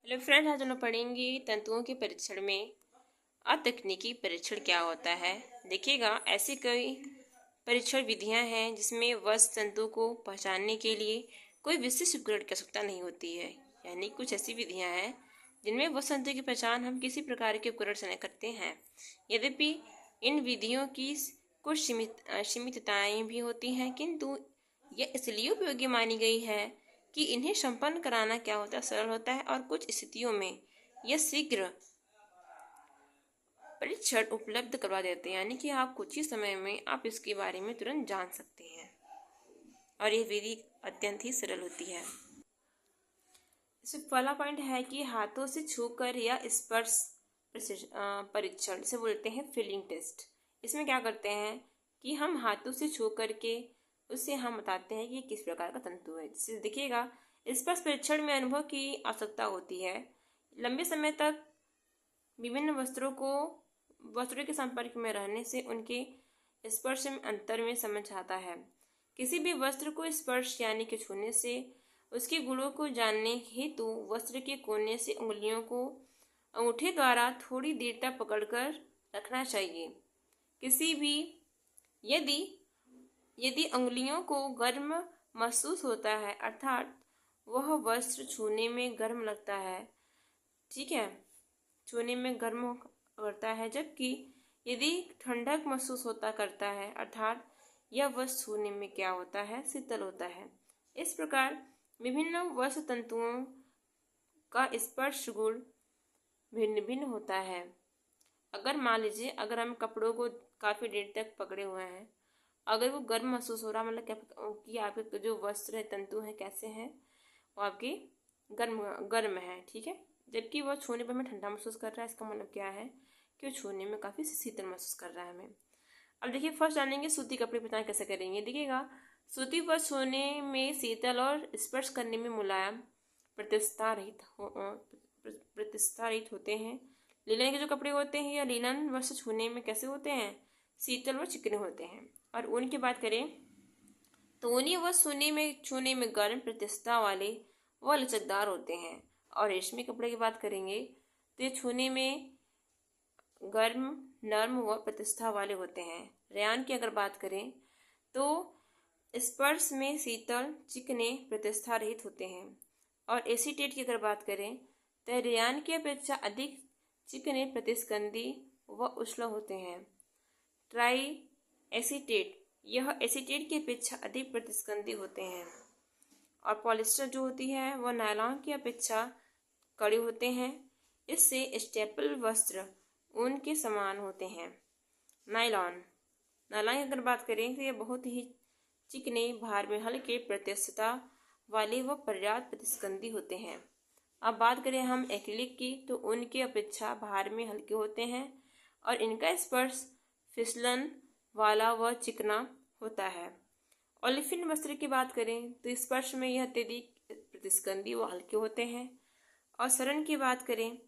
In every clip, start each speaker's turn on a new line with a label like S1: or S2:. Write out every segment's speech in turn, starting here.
S1: Hello friend, आज हम लोग पढ़ेंगे तंतुओं के परीक्षण में अतकनीकी परीक्षण क्या होता है। देखिएगा, ऐसी कई परीक्षण विधियां हैं जिसमें वस्तु तंतु को पहचानने के लिए कोई विशिष्ट उपकरण की आवश्यकता नहीं होती है। यानी कुछ ऐसी विधियां हैं जिनमें वस्तु तंतु की पहचान हम किसी प्रकार के उपकरण से करते हैं। यद्यपि इन विधियों की कुछ सीमितताएं भी होती हैं, किंतु यह इसलिए उपयोगी मानी गई है कि इन्हें संपन्न कराना क्या होता है, सरल होता है और कुछ स्थितियों में यह शीघ्र परीक्षण उपलब्ध करवा देते हैं। यानी कि आप कुछ ही समय में आप इसके बारे में तुरंत जान सकते हैं और यह विधि अत्यंत ही सरल होती है। इसमें पहला पॉइंट है कि हाथों से छूकर या स्पर्श परीक्षण से बोलते हैं फीलिंग टेस्ट। इसमें क्या करते हैं कि हम हाथों से छू करके उससे हम बताते हैं कि किस प्रकार का तंतु है। जैसे देखिएगा, स्पर्श परीक्षण में अनुभव की आवश्यकता होती है। लंबे समय तक विभिन्न वस्त्रों के संपर्क में रहने से उनके स्पर्श में अंतर में समझ आता है। किसी भी वस्त्र को स्पर्श यानी कि छूने से उसके गुणों को जानने हेतु वस्त्र के कोने से उंगलियों को अंगूठे द्वारा थोड़ी देर तक पकड़कर रखना चाहिए। किसी भी यदि अंगुलियों को गर्म महसूस होता है, अर्थात वह वस्त्र छूने में गर्म लगता है, ठीक है, छूने में गर्म करता है, जबकि यदि ठंडक महसूस होता करता है, अर्थात यह वस्त्र छूने में क्या होता है, शीतल होता है। इस प्रकार विभिन्न वस्त्र तंतुओं का स्पर्श गुण भिन्न भिन्न होता है। अगर मान लीजिए, अगर हम कपड़ों को काफ़ी देर तक पकड़े हुए हैं, अगर वो गर्म महसूस हो रहा, मतलब क्या कि आपके जो वस्त्र है, तंतु हैं, कैसे हैं, वो आपके गर्म है, ठीक है, जबकि वह छूने पर हमें ठंडा महसूस कर रहा है। इसका मतलब क्या है कि वो छूने में काफ़ी शीतल महसूस कर रहा है हमें। अब देखिए, फर्स्ट जानेंगे सूती कपड़े पहचान कैसे करेंगे। देखिएगा, सूती वस्त्र छूने में शीतल और स्पर्श करने में मुलायम प्रतिष्ठा रहित होते हैं। लिनन के जो कपड़े होते हैं या लिनन वस्त्र छूने में कैसे होते हैं, शीतल व चिकने होते हैं। और ऊन की बात करें तो ऊनी वस्त्र छूने में गर्म प्रतिष्ठा वाले व लचकदार होते हैं। और रेशमी कपड़े की बात करेंगे तो ये छूने में गर्म, नर्म व प्रतिष्ठा वाले होते हैं। रेयान की अगर बात करें तो स्पर्श में शीतल, चिकने, प्रतिष्ठा रहित होते हैं। और एसीटेट की अगर बात करें तो रेयान की अपेक्षा अधिक चिकने, प्रतिस्कंदी व उष्ण होते हैं। ट्राई एसीटेट, यह एसीटेट की अपेक्षा अधिक प्रतिस्कंदी होते हैं। और पॉलिस्टर जो होती है वह नायलॉन की अपेक्षा कड़े होते हैं। इससे स्टेपल वस्त्र ऊन के समान होते हैं। नायलॉन की अगर बात करें तो यह बहुत ही चिकने, भार में हल्के, प्रत्यक्षता वाले व पर्याप्त प्रतिस्कंदी होते हैं। अब बात करें हम एक्रिलिक की तो उनके अपेक्षा भार में हल्के होते हैं और इनका स्पर्श फिसलन वाला व चिकना होता है। ओलेफिन वस्त्र की बात करें तो स्पर्श में यह अत्यधिक प्रतिस्कंदी व हल्के होते हैं। और सरण की बात करें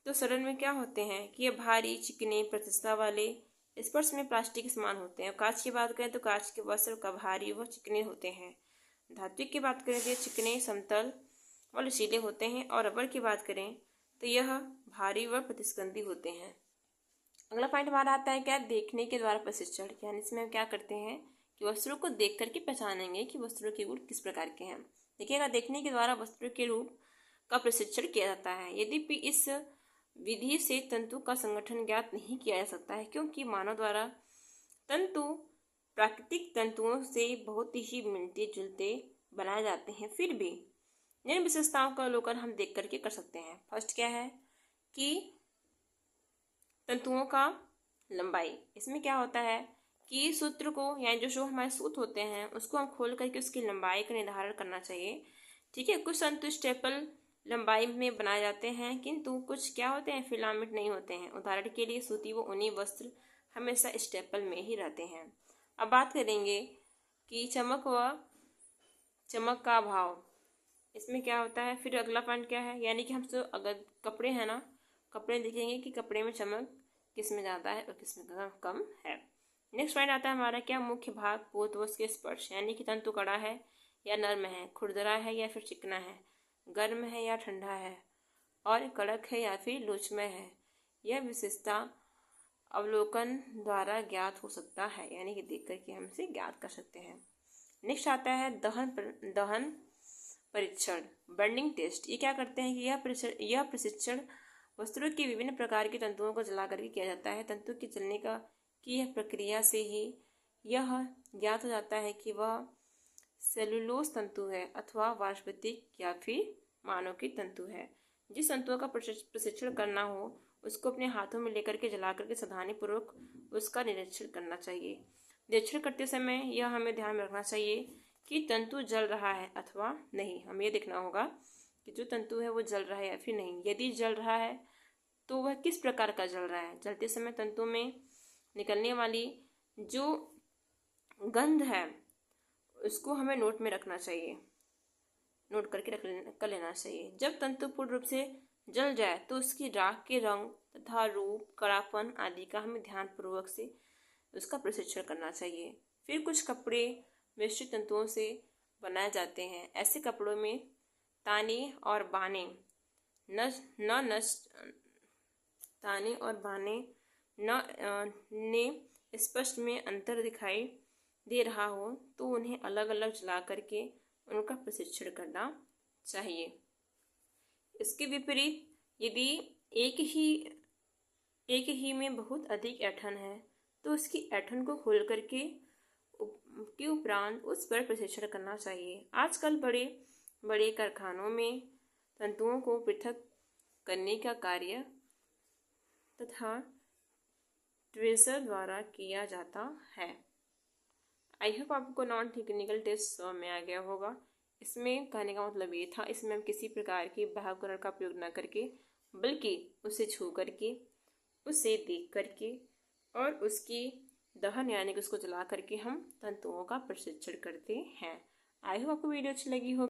S1: तो सरण में क्या होते हैं कि यह भारी, चिकने, प्रतिष्ठा वाले, स्पर्श में प्लास्टिक के समान होते हैं। कांच की बात करें तो कांच के वस्त्र का भारी व चिकने होते हैं। धात्विक की बात करें तो चिकने, समतल व लचीले होते हैं। और रबर की बात करें तो यह भारी व प्रतिस्कंदी होते हैं। अगला पॉइंट हमारा आता है क्या, देखने के द्वारा प्रशिक्षण। यानी इसमें हम क्या करते हैं कि वस्त्रों को देख करके पहचानेंगे कि वस्त्रों के गुण किस प्रकार के हैं। देखिएगा, देखने के द्वारा वस्त्रों के रूप का प्रशिक्षण किया जाता है। यद्यपि इस विधि से तंतु का संगठन ज्ञात नहीं किया जा सकता है, क्योंकि मानव द्वारा तंतु प्राकृतिक तंतुओं से बहुत ही मिलते जुलते बनाए जाते हैं। फिर भी जिन विशेषताओं का अवलोकन हम देख करके कर सकते हैं। फर्स्ट क्या है कि तंतुओं का लंबाई। इसमें क्या होता है कि सूत्र को, यानी जो हमारे सूत्र होते हैं, उसको हम खोल करके उसकी लंबाई का निर्धारण करना चाहिए, ठीक है। कुछ तंतु स्टेपल लंबाई में बनाए जाते हैं, किंतु कुछ क्या होते हैं, फिलामेंट नहीं होते हैं। उदाहरण के लिए सूती व ऊनी वस्त्र हमेशा स्टेपल में ही रहते हैं। अब बात करेंगे कि चमक का अभाव। इसमें क्या होता है, फिर अगला पॉइंट क्या है, यानी कि हम तो अगर कपड़े हैं ना, कपड़े देखेंगे कि कपड़े में चमक किस में ज़्यादा है और किस में कम है। नेक्स्ट पॉइंट आता है हमारा क्या, मुख्य भाग पोत वस्त्र के स्पर्श। यानी कि तंतु कड़ा है या नर्म है, खुरदरा है या फिर चिकना है, गर्म है या ठंडा है, और कड़क है या फिर लोचमय है। यह विशेषता अवलोकन द्वारा ज्ञात हो सकता है, यानी कि देख करके हम इसे ज्ञात कर सकते हैं। नेक्स्ट आता है दहन परीक्षण, बर्निंग टेस्ट। ये क्या करते हैं कि यह प्रशिक्षण वस्त्रों के विभिन्न प्रकार के तंतुओं को जला करके किया जाता है। तंतु के जलने की यह प्रक्रिया से ही यह ज्ञात हो जाता है कि वह सेलुलोज तंतु है अथवा वानस्पतिक या फिर मानव की तंतु है। जिस तंतुओं का प्रशिक्षण करना हो उसको अपने हाथों में लेकर के जला करके सावधानी पूर्वक उसका निरीक्षण करना चाहिए। निरीक्षण करते समय यह हमें ध्यान में रखना चाहिए कि तंतु जल रहा है अथवा नहीं। हमें यह देखना होगा कि जो तंतु है वो जल रहा है या फिर नहीं। यदि जल रहा है तो वह किस प्रकार का जल रहा है। जलते समय तंतु में निकलने वाली जो गंध है उसको हमें नोट में रखना चाहिए, नोट करके कर लेना चाहिए। जब तंतु पूर्ण रूप से जल जाए तो उसकी राख के रंग तथा रूप, कड़ापन आदि का हमें ध्यान पूर्वक से उसका परीक्षण करना चाहिए। फिर कुछ कपड़े मिश्रित तंतुओं से बनाए जाते हैं। ऐसे कपड़ों में ताने और बाने ने स्पष्ट में अंतर दिखाई दे रहा हो तो उन्हें अलग अलग जला करके उनका परीक्षण करना चाहिए। इसके विपरीत यदि एक ही में बहुत अधिक ऐंठन है तो उसकी ऐंठन को खोल करके के उपरांत उस पर परीक्षण करना चाहिए। आजकल बड़े बड़े कारखानों में तंतुओं को पृथक करने का कार्य तथा ट्रेसर द्वारा किया जाता है। आई होप आपको नॉन टेक्निकल टेस्ट समझ में आ गया होगा। इसमें कहने का मतलब ये था, इसमें हम किसी प्रकार की बाह्य उपकरण का प्रयोग न करके बल्कि उसे छू करके, उसे देख करके और उसकी दहन यानी कि उसको जला करके हम तंतुओं का परीक्षण करते हैं। आई होप आपको वीडियो अच्छी लगी हो।